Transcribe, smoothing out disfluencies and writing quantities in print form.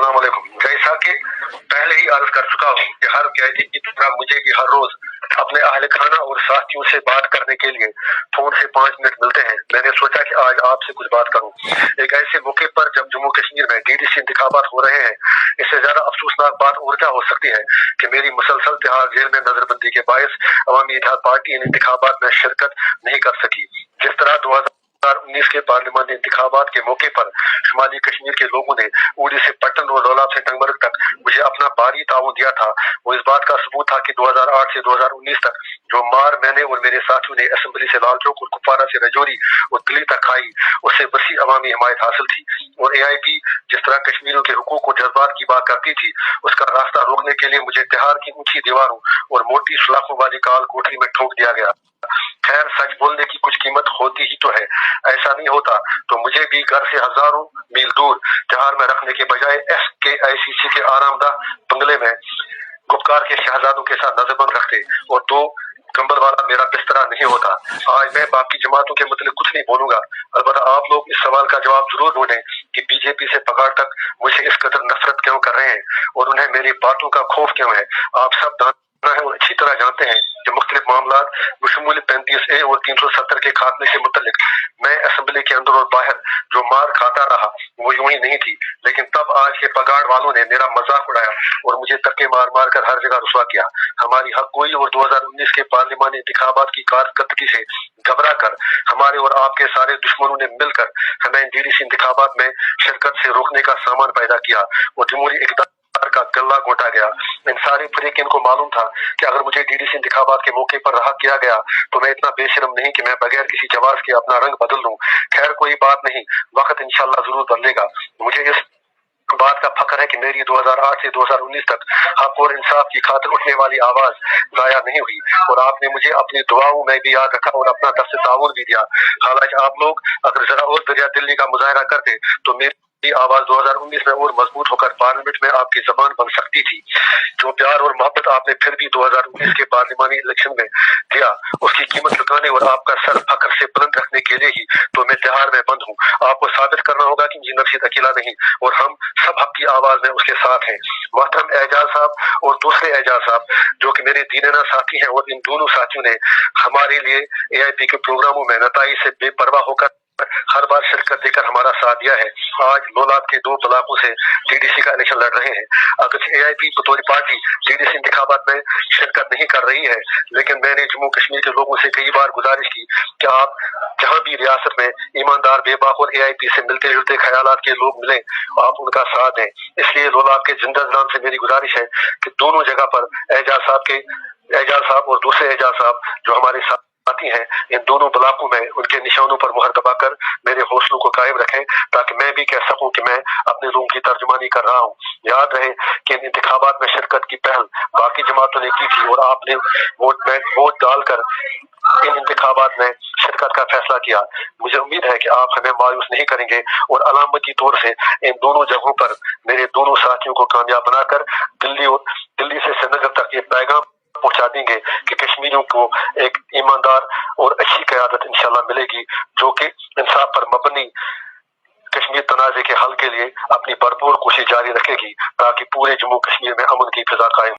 अस्सलाम वालेकुम। जैसा कि पहले ही अर्ज कर चुका हूँ कि हर कैदी की तरह मुझे भी हर रोज अपने अहल खाना और साथियों से बात करने के लिए फोन से 5 मिनट मिलते हैं। मैंने सोचा कि आज आपसे कुछ बात करूं एक ऐसे मौके पर जब जम्मू कश्मीर में डीडीसी इंतखाबात हो रहे हैं। इससे ज्यादा अफसोसनाक बात और क्या हो सकती है कि मेरी मुसलसल तिहाड़ जेल में नजरबंदी के बायस अवामी इत्तेहाद पार्टी इन इंतखाबात में शिरकत नहीं कर सकी। जिस तरह 2019 के पार्लियामानी इंतखाबात के मौके पर शुमाली कश्मीर के लोगों ने उड़ी से पट्टन और डोलाब से टंगमर्ग तक मुझे अपना भारी ताउन दिया था, वो इस बात का सबूत था कि 2008 से 2019 तक जो मार मैंने और मेरे साथियों ने असेंबली से लाल चौक और कुपवारा से रजौरी और दिल्ली तक खाई, उससे बसी अवामी हिमायत हासिल थी। और AIP जिस तरह कश्मीरियों के हुकूक और जज्बात की बात करती थी, उसका रास्ता रोकने के लिए मुझे तिहाड़ की ऊंची दीवारों और मोटी सलाखों वाली काल कोठरी में ठोक दिया गया। खैर, सच बोलने की कुछ कीमत होती ही तो है। ऐसा नहीं होता तो मुझे भी घर से हजारों मील दूर तिहाड़ में रखने के बजाय SKICC के आरामदा बंगले में गुपकार के शहजादों के साथ नजरबंद रखते और 2 कंबल वाला मेरा बिस्तरा नहीं होता। आज मैं बाकी जमातों के मतलब कुछ नहीं बोलूंगा, अलबत्ता आप लोग इस सवाल का जवाब जरूर ढूंढें कि BJP से पगार तक मुझे इस कदर नफरत क्यों कर रहे हैं और उन्हें मेरी बातों का खौफ क्यों है। आप सब दाना है और अच्छी तरह जानते हैं कि मुख्तलिफ मामला बशमूल 35A और 370 के खात्मे से मुतल्लिक मैं असेंबली के अंदर और बाहर जो मार खाता रहा वो यूं ही नहीं थी, लेकिन तब आज के पगार वालों ने मेरा मजाक उड़ाया और मुझे धक्के मार मार कर हर जगह रुसवा किया। हमारी हक गोई और 2019 के पार्लियामानी इंतखाबात की कारकर्दगी से घबरा कर हमारे और आपके सारे दुश्मनों ने मिलकर हमें DDC इंतखाबात में शिरकत से रोकने का सामान पैदा किया और जमहूरी इक़्तिदार का गला घोटा गया। इन सारे फरीकीन को मालूम था कि अगर मुझे DDC इंतखाबात के मौके पर रहा किया गया तो मैं इतना बेशर्म नहीं कि मैं बगैर किसी जवाब के अपना रंग बदल लूं। खैर, कोई बात नहीं, वक्त इंशाल्लाह जरूर बदलेगा। मुझे इस बात का फख्र है कि मेरी 2008 से 2019 तक हक और इंसाफ की खातिर उठने वाली आवाज जाया नहीं हुई और आपने मुझे अपनी दुआओं में भी याद रखा और अपना दस्त ताउन भी दिया। हालांकि आप लोग अगर जरा और दरिया दिल्ली का मुजाहरा करते तो मेरी आवाज 2019 में और मजबूत होकर पार्लियामेंट में आपकी जबान बन सकती थी। जो प्यार और मोहब्बत आपने फिर भी 2019 के पार्लियामानी इलेक्शन में दिया, उसकी कीमत चुकाने और आपका सर फख्र से बुलंद रखने के लिए ही तो मैं तिहाड़ में बंद हूँ। आपको साबित करना होगा कि इंजीनियर रशीद अकेला नहीं और हम सब हक की आवाज में उसके साथ हैं। मोहतरम एजाज साहब और दूसरे एजाज साहब जो कि मेरे दीनाना साथी हैं, और इन दोनों साथियों ने हमारे लिए AIP के प्रोग्रामों में नताई से बेपरवाह होकर हर बार शिरकत देकर हमारा साथ दिया है। आज लोलाब के 2 ब्लॉकों से DDC का इलेक्शन लड़ रहे हैं। अगर AIP बतौर पार्टी DDC इंतखाबात में शिरकत नहीं कर रही है, लेकिन मैंने जम्मू कश्मीर के लोगों से कई बार गुजारिश की कि आप जहां भी रियासत में ईमानदार, बेबाक और AIP से मिलते जुलते ख्यालात के लोग मिले, आप उनका साथ दें। इसलिए लोलाब के जिंदा नाम से मेरी गुजारिश है कि दोनों जगह पर एजाज साहब और दूसरे एजाज साहब जो हमारे साथ आती हैं, इन दोनों ब्लॉकों में उनके निशानों पर मुहर दबाकर मेरे हौसलों को कायम रखें ताकि मैं भी कह सकूं कि मैं अपने लोगों की तर्जुमानी कर रहा हूं। याद रहे कि इन इंतखाबात में शिरकत की पहल बाकी जमातों ने की थी और आपने वोट डालकर इन इंतखाबात में शिरकत का फैसला किया। मुझे उम्मीद है कि आप हमें मायूस नहीं करेंगे और अलामती तौर से इन दोनों जगहों पर मेरे दोनों साथियों को कामयाब बनाकर दिल्ली से श्रीनगर तक ये पैगाम पहुंचा देंगे कि कश्मीरियों को एक ईमानदार और अच्छी क़यादत इंशाल्लाह मिलेगी जो कि इंसाफ पर मबनी कश्मीर तनाज़े के हल के लिए अपनी भरपूर कोशिश जारी रखेगी ताकि पूरे जम्मू कश्मीर में अमन की फिजा कायम